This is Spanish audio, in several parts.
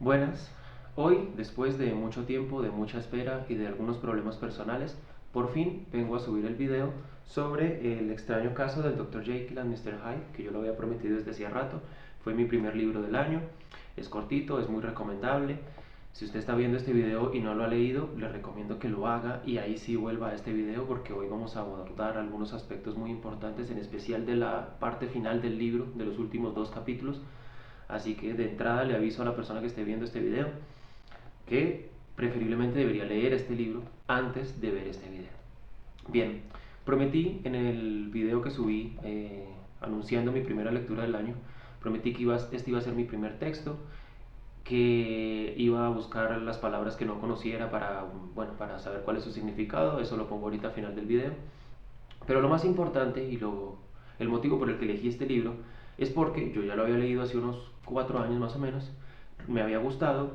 Buenas, hoy, después de mucho tiempo, de mucha espera y de algunos problemas personales, por fin vengo a subir el video sobre el extraño caso del Dr. Jekyll and Mr. Hyde, que yo lo había prometido desde hacía rato. Fue mi primer libro del año, es cortito, es muy recomendable. Si usted está viendo este video y no lo ha leído, le recomiendo que lo haga y ahí sí vuelva a este video porque hoy vamos a abordar algunos aspectos muy importantes, en especial de la parte final del libro, de los últimos dos capítulos. Así que de entrada le aviso a la persona que esté viendo este video que preferiblemente debería leer este libro antes de ver este video. Bien, prometí en el video que subí anunciando mi primera lectura del año, prometí que este iba a ser mi primer texto, que iba a buscar las palabras que no conociera para saber cuál es su significado. Eso lo pongo ahorita al final del video. Pero lo más importante el motivo por el que elegí este libro es porque yo ya lo había leído hace unos 4 años más o menos, me había gustado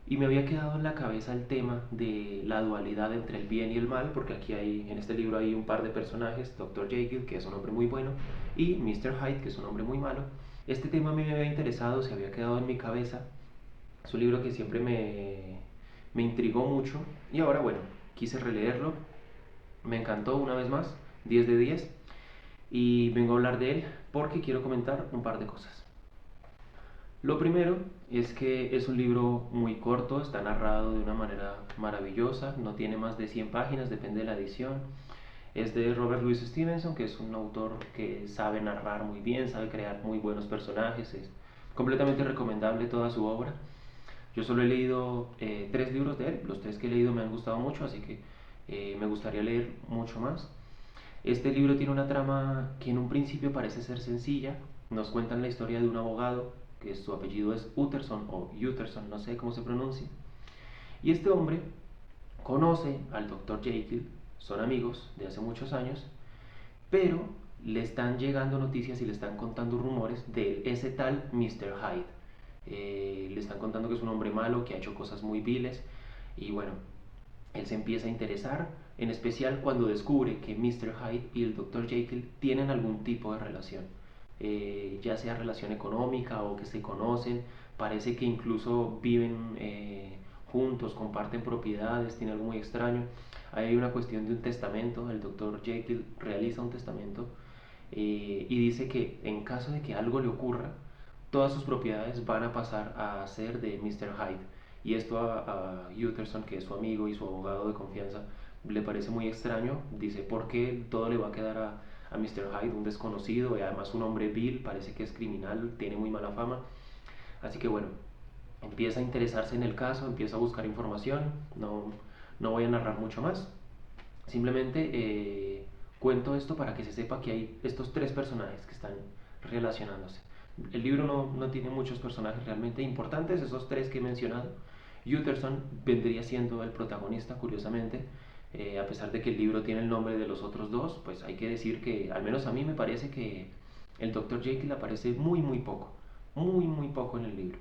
y me había quedado en la cabeza el tema de la dualidad entre el bien y el mal, porque en este libro hay un par de personajes, Dr. Jekyll, que es un hombre muy bueno, y Mr. Hyde, que es un hombre muy malo. Este tema a mí me había interesado, se había quedado en mi cabeza, es un libro que siempre me intrigó mucho y ahora bueno, quise releerlo, me encantó una vez más, 10 de 10, y vengo a hablar de él porque quiero comentar un par de cosas. Lo primero es que es un libro muy corto, está narrado de una manera maravillosa, no tiene más de 100 páginas, depende de la edición. Es de Robert Louis Stevenson, que es un autor que sabe narrar muy bien, sabe crear muy buenos personajes, es completamente recomendable toda su obra. Yo solo he leído 3 libros de él, los 3 que he leído me han gustado mucho, así que me gustaría leer mucho más. Este libro tiene una trama que en un principio parece ser sencilla. Nos cuentan la historia de un abogado, que su apellido es Utterson o Utterson, no sé cómo se pronuncia. Y este hombre conoce al Dr. Jekyll, son amigos de hace muchos años, pero le están llegando noticias y le están contando rumores de ese tal Mr. Hyde. Le están contando que es un hombre malo, que ha hecho cosas muy viles y bueno, él se empieza a interesar, en especial cuando descubre que Mr. Hyde y el Dr. Jekyll tienen algún tipo de relación, ya sea relación económica o que se conocen, parece que incluso viven juntos, comparten propiedades, tiene algo muy extraño. Ahí hay una cuestión de un testamento, el Dr. Jekyll realiza un testamento y dice que en caso de que algo le ocurra, todas sus propiedades van a pasar a ser de Mr. Hyde. Y esto a Utterson, que es su amigo y su abogado de confianza, le parece muy extraño. Dice, ¿por qué todo le va a quedar a Mr. Hyde, un desconocido y además un hombre vil? Parece que es criminal, tiene muy mala fama. Así que bueno, empieza a interesarse en el caso, empieza a buscar información. No voy a narrar mucho más. Simplemente cuento esto para que se sepa que hay estos 3 personajes que están relacionándose. El libro no tiene muchos personajes realmente importantes, esos 3 que he mencionado. Utterson vendría siendo el protagonista, curiosamente. A pesar de que el libro tiene el nombre de los otros dos, pues hay que decir que, al menos a mí me parece que el Dr. Jekyll aparece muy poco en el libro.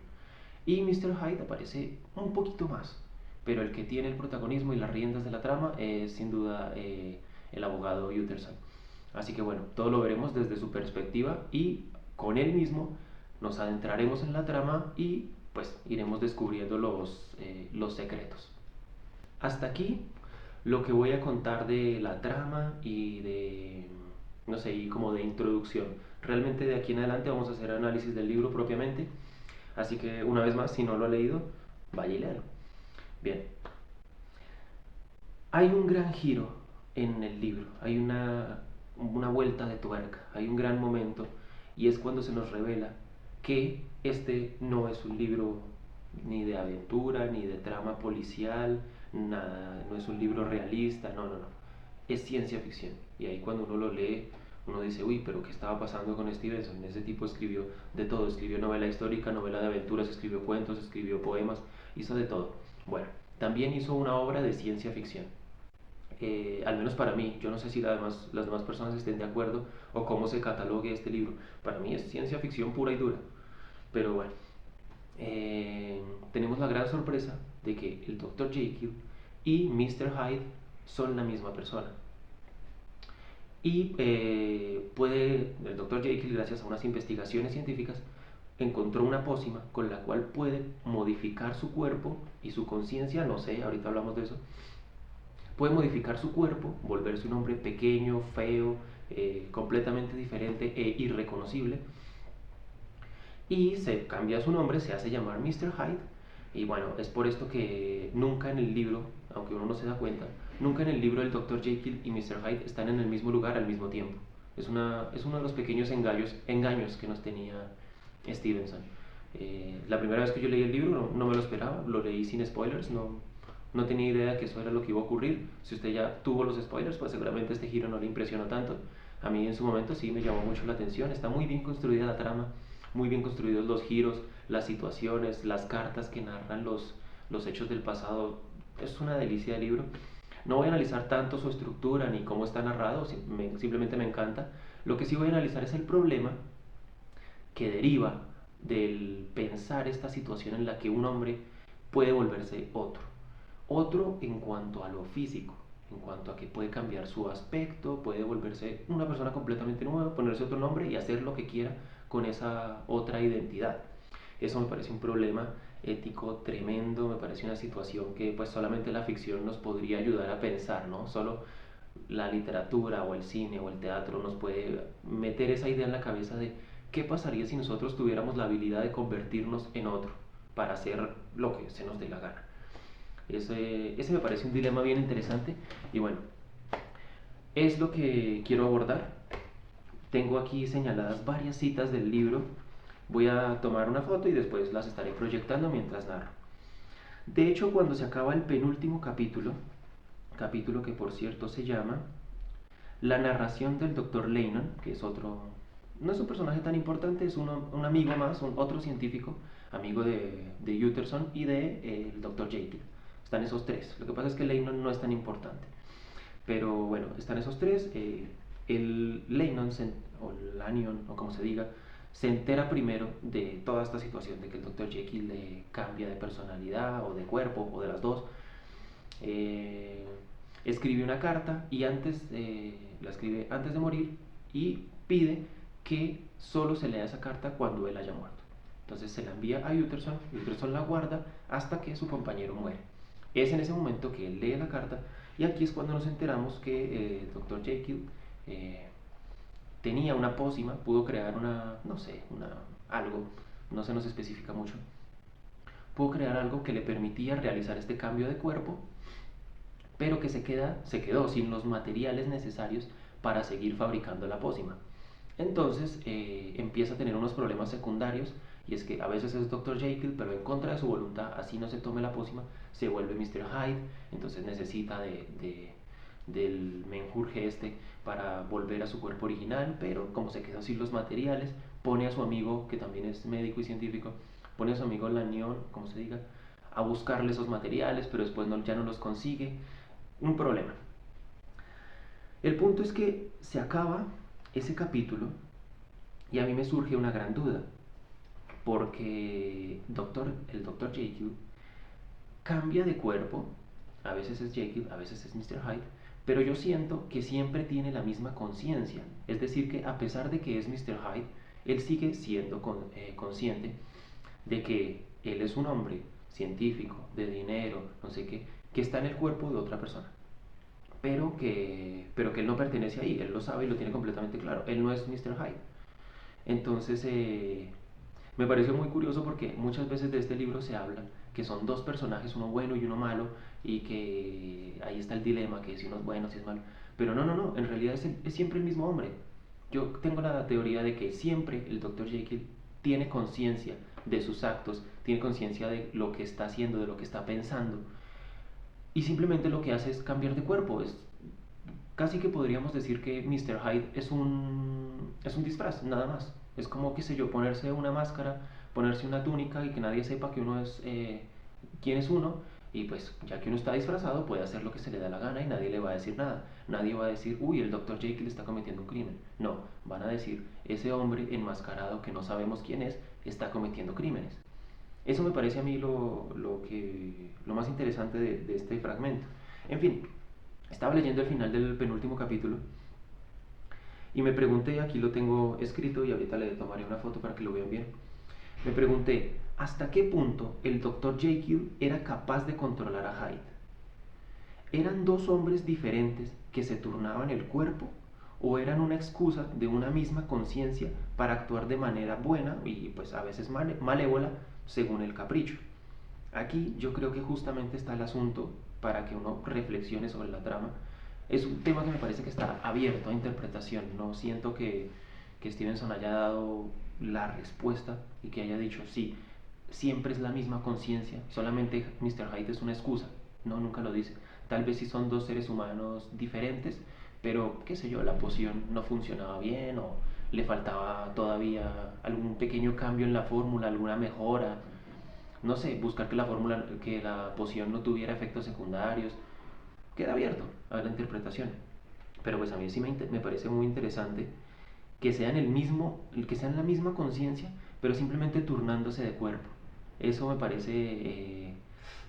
Y Mr. Hyde aparece un poquito más, pero el que tiene el protagonismo y las riendas de la trama es sin duda el abogado Utterson. Así que bueno, todo lo veremos desde su perspectiva y con él mismo nos adentraremos en la trama y pues iremos descubriendo los secretos. Hasta aquí lo que voy a contar de la trama y de, no sé, y como de introducción. Realmente de aquí en adelante vamos a hacer análisis del libro propiamente. Así que una vez más, si no lo ha leído, vaya y léalo. Bien, hay un gran giro en el libro, hay una vuelta de tuerca, hay un gran momento y es cuando se nos revela que este no es un libro ni de aventura, ni de trama policial, nada, no es un libro realista, no, es ciencia ficción. Y ahí cuando uno lo lee, uno dice, uy, pero ¿qué estaba pasando con Stevenson? Ese tipo escribió de todo, escribió novela histórica, novela de aventuras, escribió cuentos, escribió poemas, hizo de todo. Bueno, también hizo una obra de ciencia ficción. Al menos para mí, yo no sé si las demás personas estén de acuerdo o cómo se catalogue este libro. Para mí es ciencia ficción pura y dura. Pero bueno, tenemos la gran sorpresa de que el Dr. Jekyll y Mr. Hyde son la misma persona. Y el Dr. Jekyll, gracias a unas investigaciones científicas, encontró una pócima con la cual puede modificar su cuerpo y su conciencia, no sé, ahorita hablamos de eso, puede modificar su cuerpo, volverse un hombre pequeño, feo, completamente diferente e irreconocible, y se cambia su nombre, se hace llamar Mr. Hyde. Y bueno, es por esto que nunca en el libro, aunque uno no se da cuenta, nunca en el libro el Dr. Jekyll y Mr. Hyde están en el mismo lugar al mismo tiempo. Es uno de los pequeños engaños que nos tenía Stevenson. La primera vez que yo leí el libro no me lo esperaba, lo leí sin spoilers, no tenía idea que eso era lo que iba a ocurrir. Si usted ya tuvo los spoilers, pues seguramente este giro no le impresionó tanto. A mí en su momento sí me llamó mucho la atención, está muy bien construida la trama, muy bien construidos los giros, las situaciones, las cartas que narran los hechos del pasado. Es una delicia de libro. No voy a analizar tanto su estructura ni cómo está narrado, simplemente me encanta. Lo que sí voy a analizar es el problema que deriva del pensar esta situación en la que un hombre puede volverse otro. Otro en cuanto a lo físico, en cuanto a que puede cambiar su aspecto, puede volverse una persona completamente nueva, ponerse otro nombre y hacer lo que quiera con esa otra identidad. Eso me parece un problema ético tremendo, me parece una situación que pues solamente la ficción nos podría ayudar a pensar, ¿no? Solo la literatura o el cine o el teatro nos puede meter esa idea en la cabeza de qué pasaría si nosotros tuviéramos la habilidad de convertirnos en otro para hacer lo que se nos dé la gana. Ese me parece un dilema bien interesante y bueno, es lo que quiero abordar. Tengo aquí señaladas varias citas del libro. Voy a tomar una foto y después las estaré proyectando mientras narro. De hecho, cuando se acaba el penúltimo capítulo que por cierto se llama La narración del Dr. Lennon, que es otro, no es un personaje tan importante, es un amigo más, otro científico, amigo de Utterson y de el Dr. Jekyll. Están esos tres. Lo que pasa es que Lennon no es tan importante. Pero bueno, están esos tres. El Lennon, o Lanyon, o como se diga, se entera primero de toda esta situación, de que el Dr. Jekyll le cambia de personalidad o de cuerpo o de las dos. Eh, Escribe una carta y la escribe antes de morir y pide que solo se lea esa carta cuando él haya muerto. Entonces se la envía a Utterson, Utterson la guarda hasta que su compañero muere. Es en ese momento que él lee la carta y aquí es cuando nos enteramos que Dr. Jekyll tenía una pócima, pudo crear no sé, algo, no se nos especifica mucho, pudo crear algo que le permitía realizar este cambio de cuerpo, pero que se quedó sin los materiales necesarios para seguir fabricando la pócima. Entonces empieza a tener unos problemas secundarios y es que a veces es Dr. Jekyll, pero en contra de su voluntad, así no se tome la pócima, se vuelve Mr. Hyde, entonces necesita del menjurje este para volver a su cuerpo original, pero como se quedó sin los materiales, pone a su amigo, que también es médico y científico, pone a su amigo Lanyon, como se diga, a buscarle esos materiales, pero después ya no los consigue. Un problema. El punto es que se acaba ese capítulo y a mí me surge una gran duda, porque el Dr. Jekyll cambia de cuerpo, a veces es Jekyll, a veces es Mr. Hyde, pero yo siento que siempre tiene la misma conciencia, es decir, que a pesar de que es Mr. Hyde, él sigue siendo consciente de que él es un hombre científico, de dinero, no sé qué, que está en el cuerpo de otra persona, pero que él no pertenece ahí, él lo sabe y lo tiene completamente claro, él no es Mr. Hyde. Entonces, me pareció muy curioso porque muchas veces de este libro se habla que son dos personajes, uno bueno y uno malo, y que ahí está el dilema, que si uno es bueno, si es malo. Pero no, en realidad es siempre el mismo hombre. Yo tengo la teoría de que siempre el Dr. Jekyll tiene conciencia de sus actos, tiene conciencia de lo que está haciendo, de lo que está pensando, y simplemente lo que hace es cambiar de cuerpo. Casi que podríamos decir que Mr. Hyde es un disfraz, nada más. Es como, qué sé yo, ponerse una máscara, ponerse una túnica y que nadie sepa que uno es quién es uno. Y pues ya que uno está disfrazado puede hacer lo que se le da la gana y nadie le va a decir nada. Nadie va a decir, uy, el Dr. Jekyll está cometiendo un crimen. No, van a decir, ese hombre enmascarado que no sabemos quién es, está cometiendo crímenes. Eso me parece a mí lo más interesante de este fragmento. En fin, estaba leyendo el final del penúltimo capítulo y me pregunté, aquí lo tengo escrito y ahorita le tomaré una foto para que lo vean bien. Me pregunté, ¿hasta qué punto el Dr. Jekyll era capaz de controlar a Hyde? ¿Eran dos hombres diferentes que se turnaban el cuerpo o eran una excusa de una misma conciencia para actuar de manera buena y pues a veces malévola según el capricho? Aquí yo creo que justamente está el asunto para que uno reflexione sobre la trama. Es un tema que me parece que está abierto a interpretación. No siento que Stevenson haya dado la respuesta y que haya dicho, sí, siempre es la misma conciencia, solamente Mr. Hyde es una excusa. No, nunca lo dice. Tal vez sí son dos seres humanos diferentes, pero qué sé yo, la poción no funcionaba bien o le faltaba todavía algún pequeño cambio en la fórmula, alguna mejora, no sé, buscar que que la poción no tuviera efectos secundarios. Queda abierto a la interpretación. Pero pues a mí sí me parece muy interesante que sean que sean la misma conciencia, pero simplemente turnándose de cuerpo. Eso me parece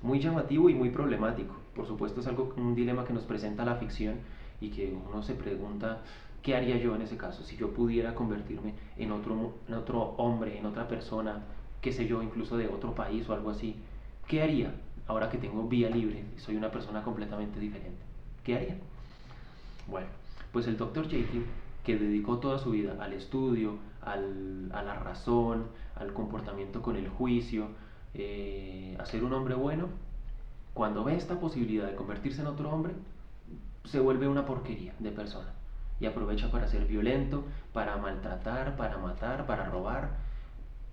muy llamativo y muy problemático. Por supuesto es un dilema que nos presenta la ficción y que uno se pregunta qué haría yo en ese caso si yo pudiera convertirme en otro hombre, en otra persona, qué sé yo, incluso de otro país o algo así. ¿Qué haría ahora que tengo vía libre y soy una persona completamente diferente? ¿Qué haría? Bueno, pues el Dr. Jekyll, que dedicó toda su vida al estudio, a la razón, al comportamiento con el juicio, a ser un hombre bueno, cuando ve esta posibilidad de convertirse en otro hombre, se vuelve una porquería de persona y aprovecha para ser violento, para maltratar, para matar, para robar,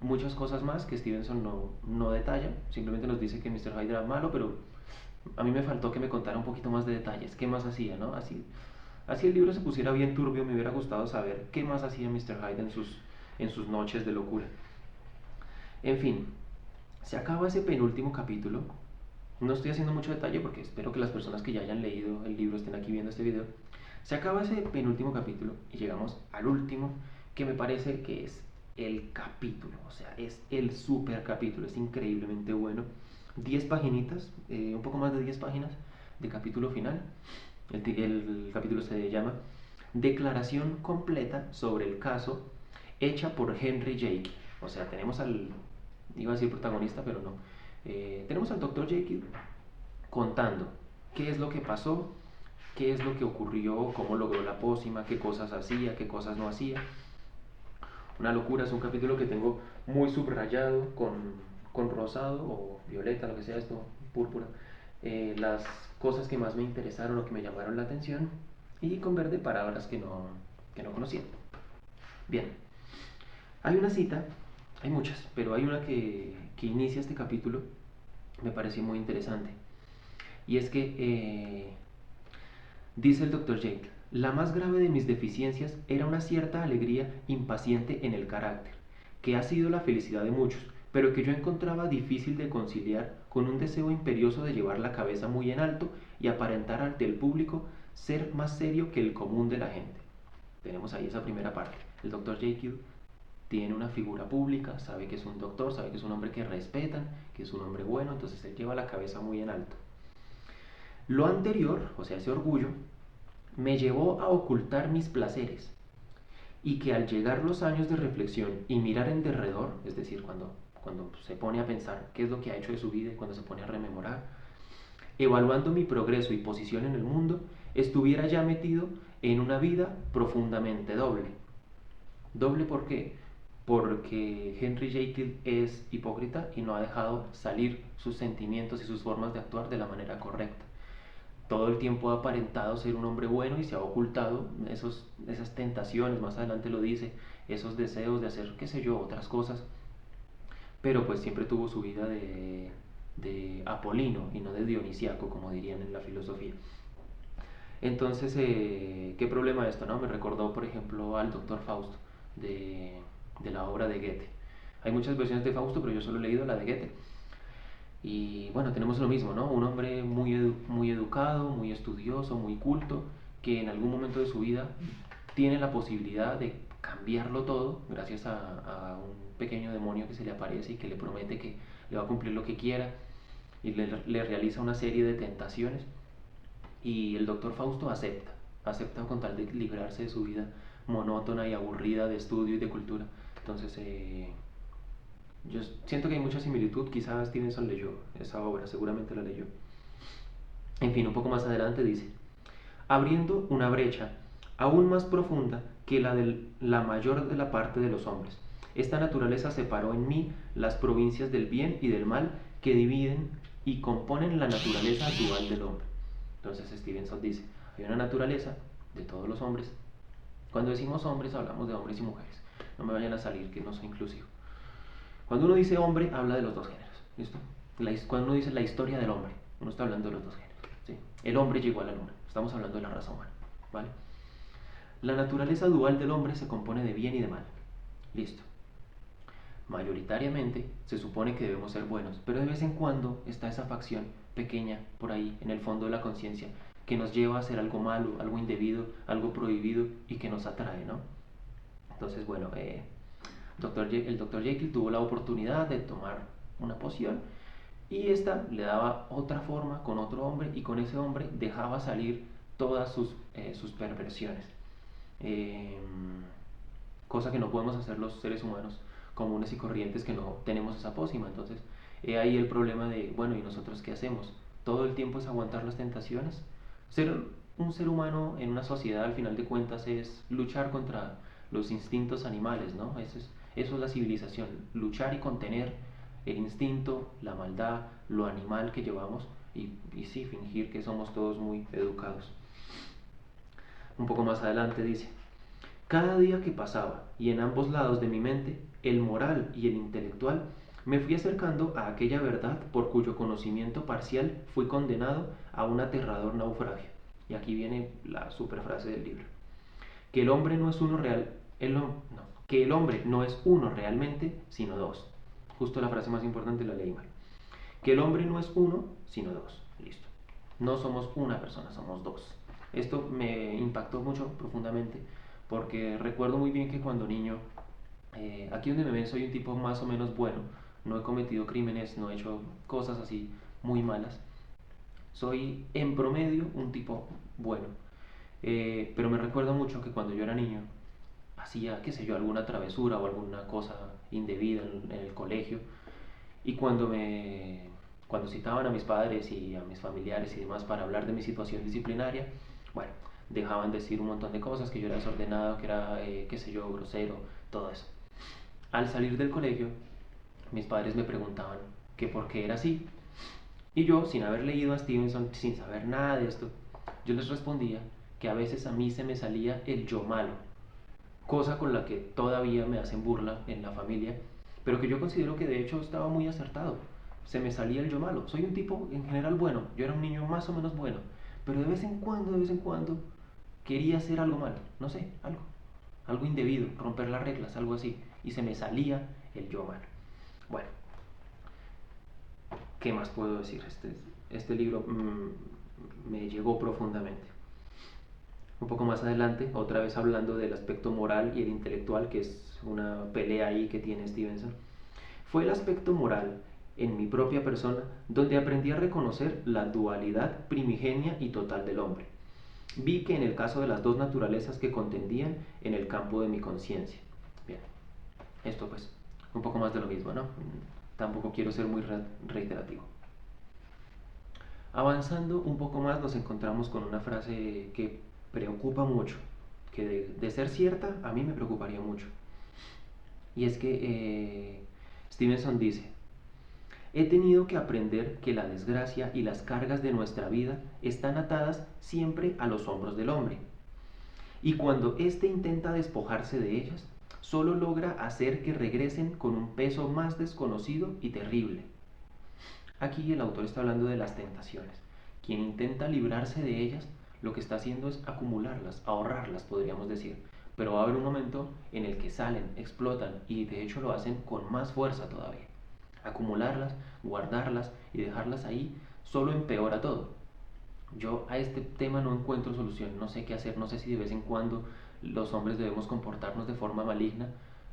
muchas cosas más que Stevenson no detalla, simplemente nos dice que Mr. Hyde era malo, pero a mí me faltó que me contara un poquito más de detalles, qué más hacía, ¿no? Así el libro se pusiera bien turbio, me hubiera gustado saber qué más hacía Mr. Hyde en sus noches de locura. En fin, se acaba ese penúltimo capítulo. No estoy haciendo mucho detalle porque espero que las personas que ya hayan leído el libro estén aquí viendo este video. Se acaba ese penúltimo capítulo y llegamos al último, que me parece que es el capítulo, o sea, es el super capítulo, es increíblemente bueno. 10 paginitas, un poco más de 10 páginas de capítulo final. El capítulo se llama Declaración completa sobre el caso hecha por Henry Jekyll. O sea, tenemos iba a decir protagonista, pero no. Tenemos al Dr. Jekyll contando qué es lo que pasó, qué es lo que ocurrió, cómo logró la pócima, qué cosas hacía, qué cosas no hacía. Una locura, es un capítulo que tengo muy subrayado con rosado o violeta, lo que sea esto, púrpura. Las cosas que más me interesaron o que me llamaron la atención y con verde palabras que no conocía. Bien, hay una cita, hay muchas, pero hay una que inicia este capítulo, me pareció muy interesante. Y es que dice el Dr. Jekyll, la más grave de mis deficiencias era una cierta alegría impaciente en el carácter, que ha sido la felicidad de muchos, pero que yo encontraba difícil de conciliar con un deseo imperioso de llevar la cabeza muy en alto y aparentar ante el público ser más serio que el común de la gente. Tenemos ahí esa primera parte. El Dr. Jekyll tiene una figura pública, sabe que es un doctor, sabe que es un hombre que respetan, que es un hombre bueno, entonces él lleva la cabeza muy en alto. Lo anterior, o sea, ese orgullo, me llevó a ocultar mis placeres y que al llegar los años de reflexión y mirar en derredor, es decir, cuando se pone a pensar qué es lo que ha hecho de su vida y cuando se pone a rememorar, evaluando mi progreso y posición en el mundo, estuviera ya metido en una vida profundamente doble. ¿Doble por qué? Porque Henry Jekyll es hipócrita y no ha dejado salir sus sentimientos y sus formas de actuar de la manera correcta. Todo el tiempo ha aparentado ser un hombre bueno y se ha ocultado esas tentaciones, más adelante lo dice, esos deseos de hacer, qué sé yo, otras cosas, pero pues siempre tuvo su vida de Apolino y no de Dionisiaco, como dirían en la filosofía. Entonces, ¿qué problema esto? ¿No? Me recordó, por ejemplo, al doctor Fausto de la obra de Goethe. Hay muchas versiones de Fausto, pero yo solo he leído la de Goethe. Y bueno, tenemos lo mismo, ¿no? Un hombre muy educado, muy estudioso, muy culto, que en algún momento de su vida tiene la posibilidad de cambiarlo todo gracias a un pequeño demonio que se le aparece y que le promete que le va a cumplir lo que quiera y le realiza una serie de tentaciones y el doctor Fausto acepta con tal de librarse de su vida monótona y aburrida de estudio y de cultura. Entonces, Yo siento que hay mucha similitud, quizás Stevenson leyó esa obra, seguramente la leyó. En fin, un poco más adelante dice, abriendo una brecha aún más profunda que la de la mayor de la parte de los hombres. Esta naturaleza separó en mí las provincias del bien y del mal que dividen y componen la naturaleza dual del hombre. Entonces Stevenson dice, hay una naturaleza de todos los hombres. Cuando decimos hombres hablamos de hombres y mujeres. No me vayan a salir que no soy inclusivo. Cuando uno dice hombre, habla de los dos géneros. ¿Listo? Cuando uno dice la historia del hombre, uno está hablando de los dos géneros. ¿Sí? El hombre llegó a la luna. Estamos hablando de la raza humana. ¿Vale? La naturaleza dual del hombre se compone de bien y de mal. Listo. Mayoritariamente se supone que debemos ser buenos, pero de vez en cuando está esa facción pequeña por ahí en el fondo de la conciencia que nos lleva a hacer algo malo, algo indebido, algo prohibido y que nos atrae, ¿no? Entonces, bueno, el Dr. Jekyll tuvo la oportunidad de tomar una poción y esta le daba otra forma con otro hombre y con ese hombre dejaba salir todas sus perversiones. Eh, Cosa que no podemos hacer los seres humanos comunes y corrientes que no tenemos esa pócima. Entonces, he ahí el problema de, bueno, ¿y nosotros qué hacemos? ¿Todo el tiempo es aguantar las tentaciones? Ser un ser humano en una sociedad, al final de cuentas, es luchar contra los instintos animales, ¿no? Eso es la civilización, luchar y contener el instinto, la maldad, lo animal que llevamos y sí, fingir que somos todos muy educados. Un poco más adelante dice, cada día que pasaba, y en ambos lados de mi mente, el moral y el intelectual, me fui acercando a aquella verdad por cuyo conocimiento parcial fui condenado a un aterrador naufragio. Y aquí viene la superfrase del libro. Que el hombre no es uno real, que el hombre no es uno realmente, sino dos. Justo la frase más importante la leí mal. Que el hombre no es uno, sino dos. Listo. No somos una persona, somos dos. Esto me impactó mucho profundamente porque recuerdo muy bien que cuando niño, aquí donde me ven soy un tipo más o menos bueno, no he cometido crímenes, no he hecho cosas así muy malas, soy en promedio un tipo bueno. Pero me recuerdo mucho que cuando yo era niño hacía, qué sé yo, alguna travesura o alguna cosa indebida en el colegio y cuando citaban a mis padres y a mis familiares y demás para hablar de mi situación disciplinaria, bueno, dejaban decir un montón de cosas, que yo era desordenado, que era, qué sé yo, grosero, todo eso. Al salir del colegio, mis padres me preguntaban que por qué era así. Y yo, sin haber leído a Stevenson, sin saber nada de esto, yo les respondía que a veces a mí se me salía el yo malo, cosa con la que todavía me hacen burla en la familia, pero que yo considero que de hecho estaba muy acertado. Se me salía el yo malo. Soy un tipo en general bueno, yo era un niño más o menos bueno, pero de vez en cuando, quería hacer algo mal, no sé, algo indebido, romper las reglas, algo así, y se me salía el yo malo. Bueno, ¿qué más puedo decir? Este libro me llegó profundamente. Un poco más adelante, otra vez hablando del aspecto moral y el intelectual, que es una pelea ahí que tiene Stevenson, fue el aspecto moral en mi propia persona donde aprendí a reconocer la dualidad primigenia y total del hombre. Vi que en el caso de las dos naturalezas que contendían en el campo de mi conciencia. Bien, esto pues, un poco más de lo mismo, ¿no? Tampoco quiero ser muy reiterativo. Avanzando un poco más nos encontramos con una frase que preocupa mucho, que de ser cierta a mí me preocuparía mucho. Y es que Stevenson dice, he tenido que aprender que la desgracia y las cargas de nuestra vida están atadas siempre a los hombros del hombre. Y cuando éste intenta despojarse de ellas, solo logra hacer que regresen con un peso más desconocido y terrible. Aquí el autor está hablando de las tentaciones. Quien intenta librarse de ellas, lo que está haciendo es acumularlas, ahorrarlas, podríamos decir. Pero va a haber un momento en el que salen, explotan y de hecho lo hacen con más fuerza todavía. Acumularlas, guardarlas y dejarlas ahí solo empeora todo. Yo a este tema no encuentro solución, no sé qué hacer, no sé si de vez en cuando los hombres debemos comportarnos de forma maligna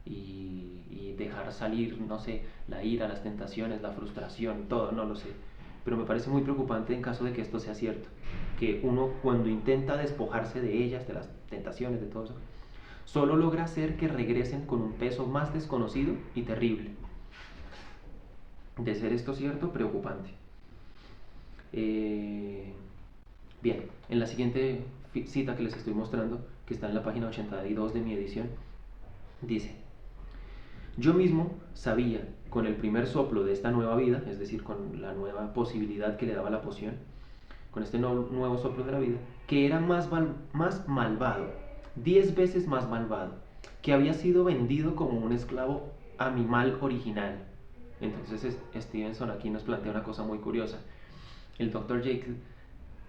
y dejar salir, no sé, la ira, las tentaciones, la frustración, todo, no lo sé. Pero me parece muy preocupante en caso de que esto sea cierto, que uno cuando intenta despojarse de ellas, de las tentaciones, de todo eso, solo logra hacer que regresen con un peso más desconocido y terrible. De ser esto cierto, preocupante. Bien, en la siguiente cita que les estoy mostrando, que está en la página 82 de mi edición, dice: yo mismo sabía, con el primer soplo de esta nueva vida, es decir, con la nueva posibilidad que le daba la poción, con este nuevo soplo de la vida, que era más malvado, 10 veces más malvado, que había sido vendido como un esclavo a mi mal original. Entonces Stevenson aquí nos plantea una cosa muy curiosa. El Dr. Jekyll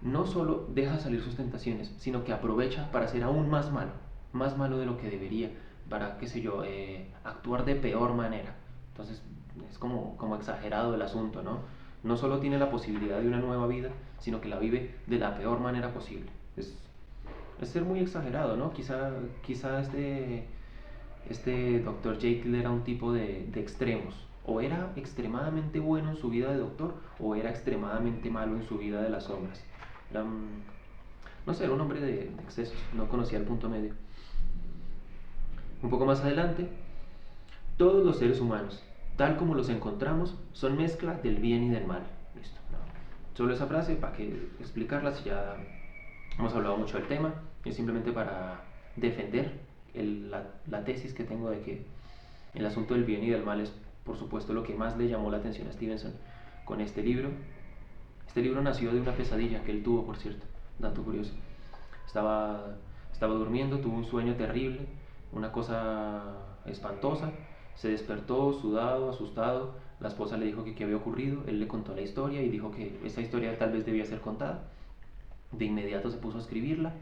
no solo deja salir sus tentaciones, sino que aprovecha para ser aún más malo de lo que debería, para, qué sé yo, actuar de peor manera. Entonces es como exagerado el asunto, ¿no? No solo tiene la posibilidad de una nueva vida, sino que la vive de la peor manera posible. Es ser muy exagerado, ¿no? Quizá este Dr. Jekyll era un tipo de extremos. O era extremadamente bueno en su vida de doctor, o era extremadamente malo en su vida de las sombras. Era, no sé, era un hombre de excesos, no conocía el punto medio. Un poco más adelante, todos los seres humanos, tal como los encontramos, son mezcla del bien y del mal. Listo. No. Solo esa frase para que explicarla, si ya hemos hablado mucho del tema, es simplemente para defender la tesis que tengo de que el asunto del bien y del mal es, por supuesto, lo que más le llamó la atención a Stevenson con este libro. Este libro nació de una pesadilla que él tuvo, por cierto, dato curioso. Estaba, estaba durmiendo, tuvo un sueño terrible, una cosa espantosa. Se despertó sudado, asustado. La esposa le dijo que qué había ocurrido. Él le contó la historia y dijo que esa historia tal vez debía ser contada. De inmediato se puso a escribirla.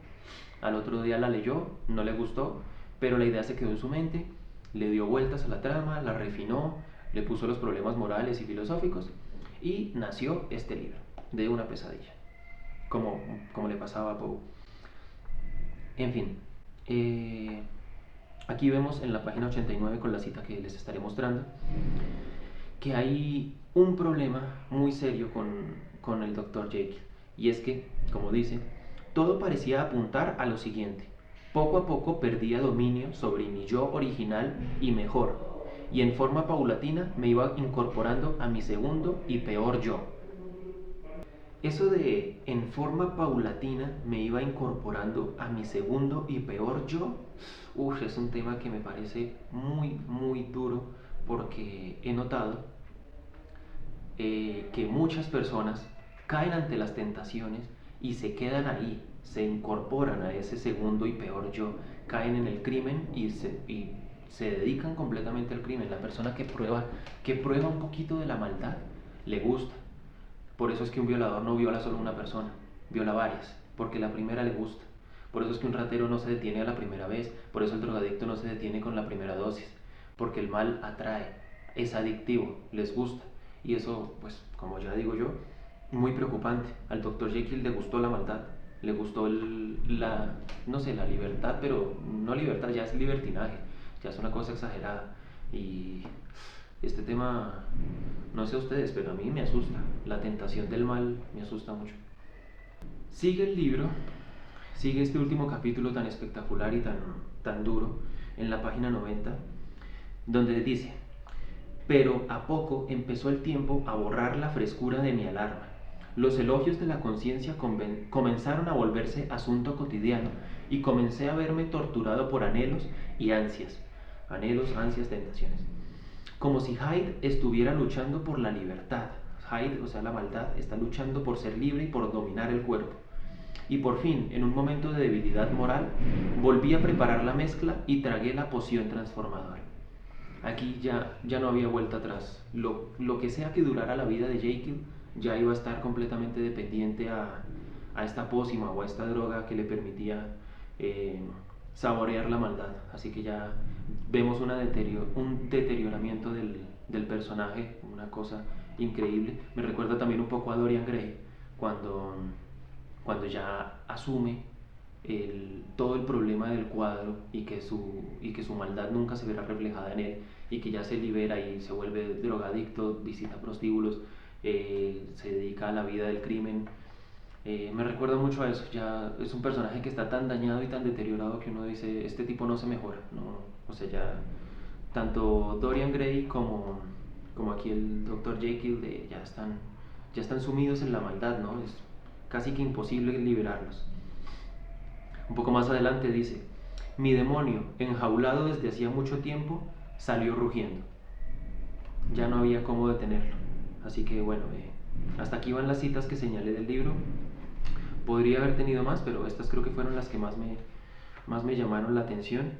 Al otro día la leyó, no le gustó, pero la idea se quedó en su mente. Le dio vueltas a la trama, la refinó, le puso los problemas morales y filosóficos y nació este libro, de una pesadilla, como le pasaba a Poe. En fin, aquí vemos en la página 89, con la cita que les estaré mostrando, que hay un problema muy serio con el Dr. Jekyll. Y es que, como dice, todo parecía apuntar a lo siguiente: poco a poco perdía dominio sobre mi yo original y mejor, y en forma paulatina me iba incorporando a mi segundo y peor yo. Eso de en forma paulatina me iba incorporando a mi segundo y peor yo, es un tema que me parece muy duro, porque he notado que muchas personas caen ante las tentaciones y se quedan ahí, se incorporan a ese segundo y peor yo, caen en el crimen y se dedican completamente al crimen. La persona que prueba un poquito de la maldad le gusta. Por eso es que un violador no viola solo una persona, viola varias, porque la primera le gusta. Por eso es que un ratero no se detiene a la primera vez, por eso el drogadicto no se detiene con la primera dosis, porque el mal atrae, es adictivo, les gusta. Y eso, pues, como ya digo yo, muy preocupante. Al Dr. Jekyll le gustó la maldad, le gustó no sé, la libertad, pero no libertad, ya es libertinaje, ya es una cosa exagerada. Y este tema, no sé a ustedes, pero a mí me asusta. La tentación del mal me asusta mucho. Sigue el libro, sigue este último capítulo tan espectacular y tan duro, en la página 90, donde dice: pero a poco empezó el tiempo a borrar la frescura de mi alarma. Los elogios de la conciencia comenzaron a volverse asunto cotidiano y comencé a verme torturado por anhelos y ansias. Anhelos, ansias, tentaciones. Como si Hyde estuviera luchando por la libertad. Hyde, o sea, la maldad, está luchando por ser libre y por dominar el cuerpo. Y por fin, en un momento de debilidad moral, volví a preparar la mezcla y tragué la poción transformadora. Aquí ya no había vuelta atrás. Lo que sea que durara la vida de Jekyll ya iba a estar completamente dependiente a esta pócima o a esta droga que le permitía eh, saborear la maldad. Así que ya vemos un deterioramiento del personaje, una cosa increíble. Me recuerda también un poco a Dorian Gray, cuando ya asume todo el problema del cuadro y que su maldad nunca se verá reflejada en él, y que ya se libera y se vuelve drogadicto, visita prostíbulos, se dedica a la vida del crimen. Me recuerda mucho a eso. Ya es un personaje que está tan dañado y tan deteriorado que uno dice: este tipo no se mejora, ¿no? O sea, ya tanto Dorian Gray como aquí el Dr. Jekyll, ya están sumidos en la maldad, ¿no? Es casi que imposible liberarlos. Un poco más adelante dice, mi demonio, enjaulado desde hacía mucho tiempo, salió rugiendo. Ya no había cómo detenerlo. Así que bueno, hasta aquí van las citas que señalé del libro. Podría haber tenido más, pero estas creo que fueron las que más me llamaron la atención.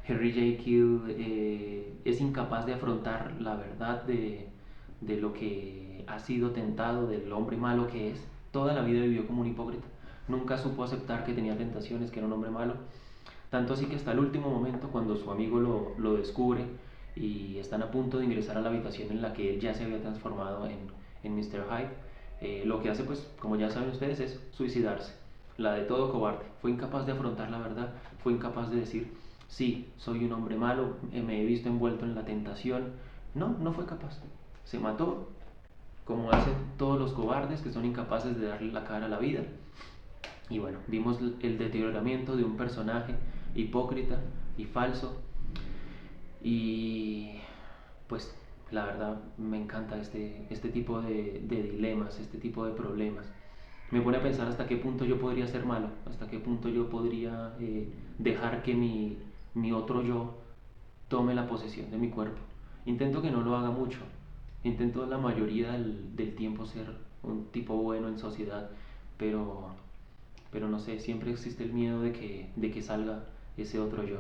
Henry Jekyll es incapaz de afrontar la verdad de lo que ha sido tentado, del hombre malo que es. Toda la vida vivió como un hipócrita. Nunca supo aceptar que tenía tentaciones, que era un hombre malo. Tanto así que hasta el último momento, cuando su amigo lo descubre y están a punto de ingresar a la habitación en la que él ya se había transformado en Mr. Hyde, lo que hace, pues, como ya saben ustedes, es suicidarse. La de todo cobarde. Fue incapaz de afrontar la verdad, fue incapaz de decir, sí, soy un hombre malo, me he visto envuelto en la tentación. No, no fue capaz. Se mató, como hacen todos los cobardes que son incapaces de darle la cara a la vida. Y bueno, vimos el deterioramiento de un personaje hipócrita y falso. Y pues la verdad me encanta este tipo de dilemas, este tipo de problemas. Me pone a pensar hasta qué punto yo podría ser malo, hasta qué punto yo podría dejar que mi otro yo tome la posesión de mi cuerpo. Intento que no lo haga mucho, intento la mayoría del tiempo ser un tipo bueno en sociedad, pero, pero no sé, siempre existe el miedo de que salga ese otro yo.